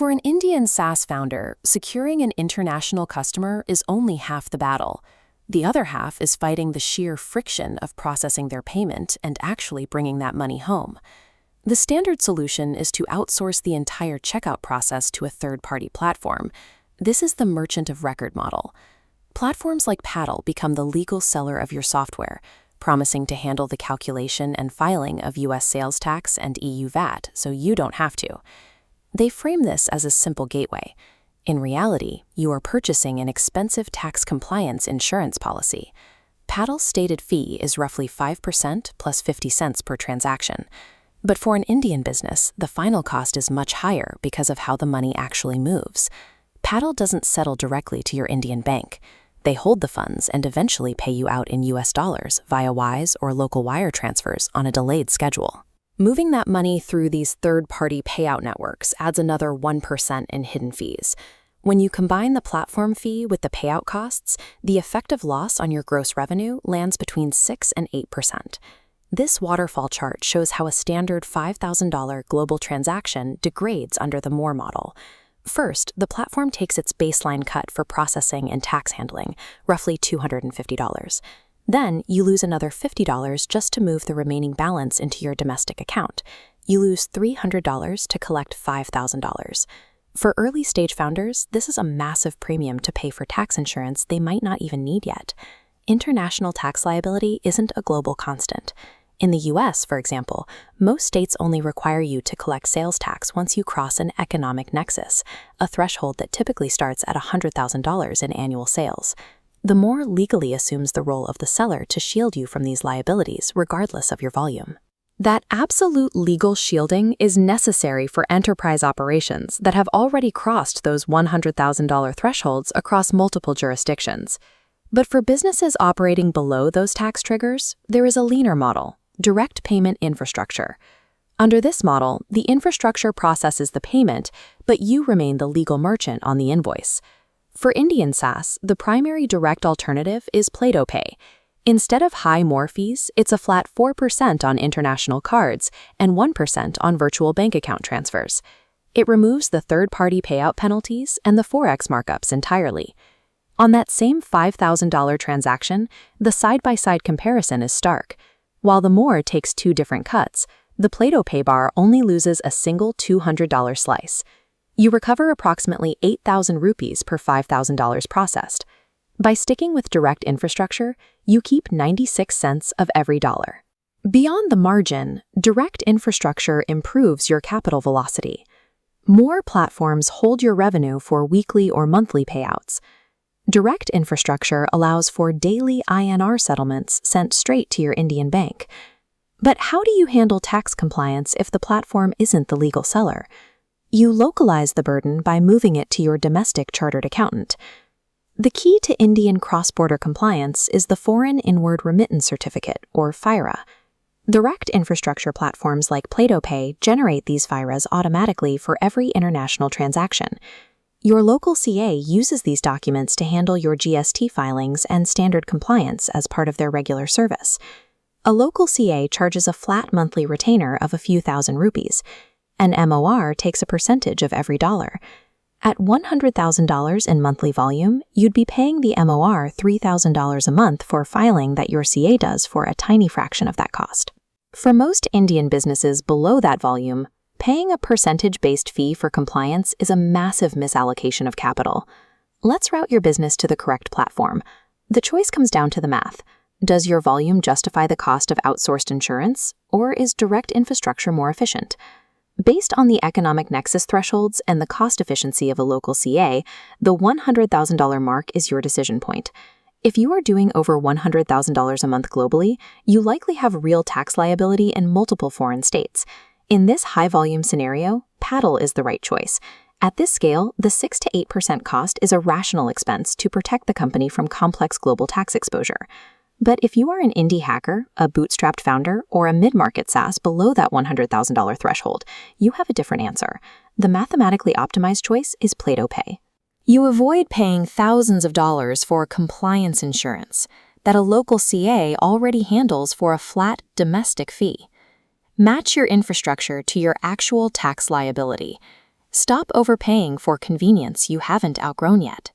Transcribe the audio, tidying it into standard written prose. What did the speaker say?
For an Indian SaaS founder, securing an international customer is only half the battle. The other half is fighting the sheer friction of processing their payment and actually bringing that money home. The standard solution is to outsource the entire checkout process to a third-party platform. This is the merchant of record model. Platforms like Paddle become the legal seller of your software, promising to handle the calculation and filing of US sales tax and EU VAT so you don't have to. They frame this as a simple gateway. In reality, you are purchasing an expensive tax compliance insurance policy. Paddle's stated fee is roughly 5% plus 50 cents per transaction. But for an Indian business, the final cost is much higher because of how the money actually moves. Paddle doesn't settle directly to your Indian bank. They hold the funds and eventually pay you out in US dollars via Wise or local wire transfers on a delayed schedule. Moving that money through these third-party payout networks adds another 1% in hidden fees. When you combine the platform fee with the payout costs, the effective loss on your gross revenue lands between 6 and 8%. This waterfall chart shows how a standard $5,000 global transaction degrades under the Moore model. First, the platform takes its baseline cut for processing and tax handling, roughly $250. Then, you lose another $50 just to move the remaining balance into your domestic account. You lose $300 to collect $5,000. For early-stage founders, this is a massive premium to pay for tax insurance they might not even need yet. International tax liability isn't a global constant. In the US, for example, most states only require you to collect sales tax once you cross an economic nexus, a threshold that typically starts at $100,000 in annual sales. The Moore legally assumes the role of the seller to shield you from these liabilities, regardless of your volume. That absolute legal shielding is necessary for enterprise operations that have already crossed those $100,000 thresholds across multiple jurisdictions. But for businesses operating below those tax triggers, there is a leaner model, direct payment infrastructure. Under this model, the infrastructure processes the payment, but you remain the legal merchant on the invoice. For Indian SaaS, the primary direct alternative is Playto Pay. Instead of high Moore fees, it's a flat 4% on international cards and 1% on virtual bank account transfers. It removes the third-party payout penalties and the Forex markups entirely. On that same $5,000 transaction, the side-by-side comparison is stark. While the Moore takes two different cuts, the Playto Pay bar only loses a single $200 slice. You recover approximately 8,000 rupees per $5,000 processed. By sticking with direct infrastructure, you keep 96 cents of every dollar. Beyond the margin, direct infrastructure improves your capital velocity. More platforms hold your revenue for weekly or monthly payouts. Direct infrastructure allows for daily INR settlements sent straight to your Indian bank. But how do you handle tax compliance if the platform isn't the legal seller? You localize the burden by moving it to your domestic chartered accountant. The key to Indian cross-border compliance is the Foreign Inward Remittance Certificate, or FIRA. Direct infrastructure platforms like Playto Pay generate these FIRAs automatically for every international transaction. Your local CA uses these documents to handle your GST filings and standard compliance as part of their regular service. A local CA charges a flat monthly retainer of a few thousand rupees. An MOR takes a percentage of every dollar. At $100,000 in monthly volume, you'd be paying the MOR $3,000 a month for filing that your CA does for a tiny fraction of that cost. For most Indian businesses below that volume, paying a percentage-based fee for compliance is a massive misallocation of capital. Let's route your business to the correct platform. The choice comes down to the math. Does your volume justify the cost of outsourced insurance, or is direct infrastructure more efficient? Based on the economic nexus thresholds and the cost efficiency of a local CA, the $100,000 mark is your decision point. If you are doing over $100,000 a month globally, you likely have real tax liability in multiple foreign states. In this high-volume scenario, Paddle is the right choice. At this scale, the 6 to 8% cost is a rational expense to protect the company from complex global tax exposure. But if you are an indie hacker, a bootstrapped founder, or a mid-market SaaS below that $100,000 threshold, you have a different answer. The mathematically optimized choice is Playto Pay. You avoid paying thousands of dollars for compliance insurance that a local CA already handles for a flat domestic fee. Match your infrastructure to your actual tax liability. Stop overpaying for convenience you haven't outgrown yet.